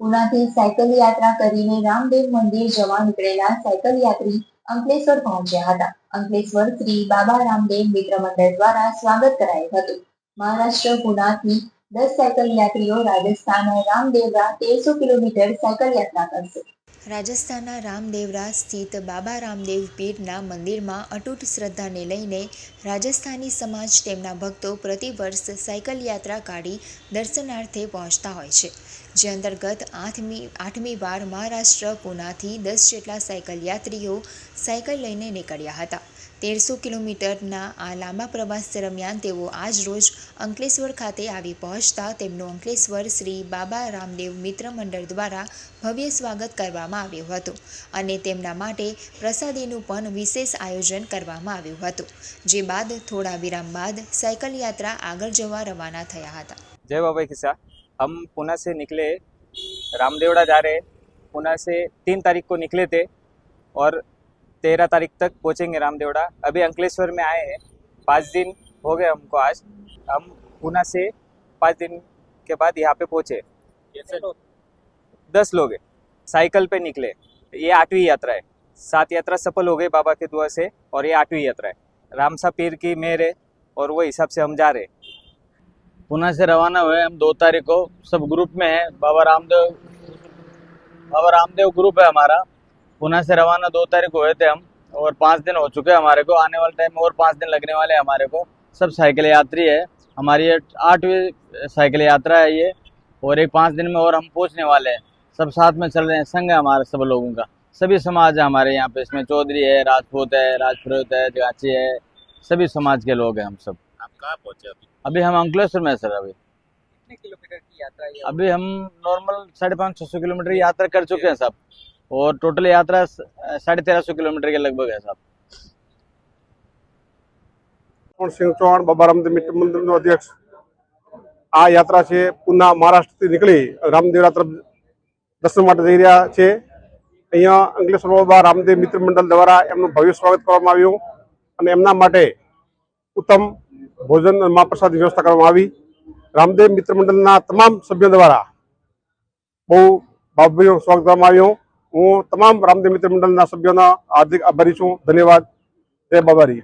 પુનાથી cycle યાત્રા કરીને રામદેવ મંદિર જવા નીકળેલા સાયકલ યાત્રી અંકલેશ્વર પહોંચ્યા હતા. અંકલેશ્વર શ્રી બાબા રામદેવ મિત્ર મંડળ દ્વારા સ્વાગત કરાયું હતું. મહારાષ્ટ્ર પુનાથી 10 સાયકલ યાત્રીઓ રાજસ્થાન રામદેવરા 1300 કિલોમીટર સાયકલ યાત્રા કરશે. રાજસ્થાનના રામદેવરા સ્થિત બાબા રામદેવ પીરના મંદિરમાં અતૂટ શ્રદ્ધાને લઈને રાજસ્થાની સમાજ તેમના ભક્તો પ્રતિવર્ષ સાયકલ યાત્રા કાઢી દર્શનાર્થે પહોંચતા હોય છે. જે અંતર્ગત આઠમી વાર મહારાષ્ટ્ર પુનાથી 10 જેટલા સાયકલ યાત્રીઓ સાયકલ લઈને નીકળ્યા હતા. 1300 કિલોમીટરના આ લાંબા પ્રવાસ દરમિયાન તેઓ આજ રોજ અંકલેશ્વર ખાતે આવી પહોંચતા તેમનું અંકલેશ્વર શ્રી બાબા રામદેવ મિત્ર મંડળ દ્વારા ભવ્ય સ્વાગત કરવામાં આવ્યું હતું અને તેમના માટે પ્રસાદીનું પણ વિશેષ આયોજન કરવામાં આવ્યું હતું. જે બાદ થોડા વિરામ બાદ साइकिल यात्रा आगे जवा रवाना थया हता। जय बाबा किस्सा। हम पुणे से निकले, रामदेवड़ा जा रहे। पुणे से 3 तारीख को निकले थे और 13 तारीख तक पहुँचेंगे रामदेवड़ा। अभी अंकलेश्वर में आए हैं, 5 दिन हो गए हमको। आज हम पुणे से 5 दिन के बाद यहाँ पे पहुँचे। 10 लोग हैं, साइकिल पे निकले। ये 8वीं यात्रा है। 7 यात्रा सफल हो गई बाबा के दुआ से और ये 8वीं यात्रा है। रामसा पीर की मेहर है और वो हिसाब से हम जा रहे हैं। पुणे से रवाना हुए हम 2 तारीख को, सब ग्रुप में है। बाबा रामदेव ग्रुप है हमारा। पुणे से रवाना 2 तारीख को हुए थे हम और 5 दिन हो चुके हैं हमारे को। आने वाले टाइम में और 5 दिन लगने वाले हैं हमारे को। सब साइकिल यात्री है, हमारी ये 8वीं साइकिल यात्रा है ये, और एक 5 दिन में और हम पहुँचने वाले हैं। सब साथ में चल रहे हैं, संग है हमारा सब लोगों का, सभी समाज है हमारे यहाँ पे। इसमें चौधरी है, राजपूत है, राजपुरोहित है, जगाची है, सभी समाज के लोग हैं हम सब। आप कहाँ पहुँचे अभी हम अंकलेश्वर में सर। अभी कितने किलोमीटर की यात्रा है? अभी हम नॉर्मल 550-600 किलोमीटर की यात्रा कर चुके हैं साहब, और टोटल यात्रा 1350 किलोमीटर के लगभग है साहब। सिंह चौहान, बाबा रामदेव मित्र मंदिर अध्यक्ष। आ यात्रा है पुना महाराष्ट्र निकली रामदेवरा तरफ दर्शन माटे जई रह्या छे। अहींया अंकलेश्वर बाबा रामदेव मित्र मंडल द्वारा एमनुं भव्य स्वागत करवामां आव्युं अने एमना माटे उत्तम भोजन और महाप्रसाद की व्यवस्था करवामां आवी। रामदेव मित्र मंडलना तमाम सभ्यों द्वारा बहु भावभीर स्वागत करवामां आव्युं। हूँ तमाम रामदेव मित्र मंडलना सभ्योना हार्दिक आभारी छूं। धन्यवाद। जय बाबारी।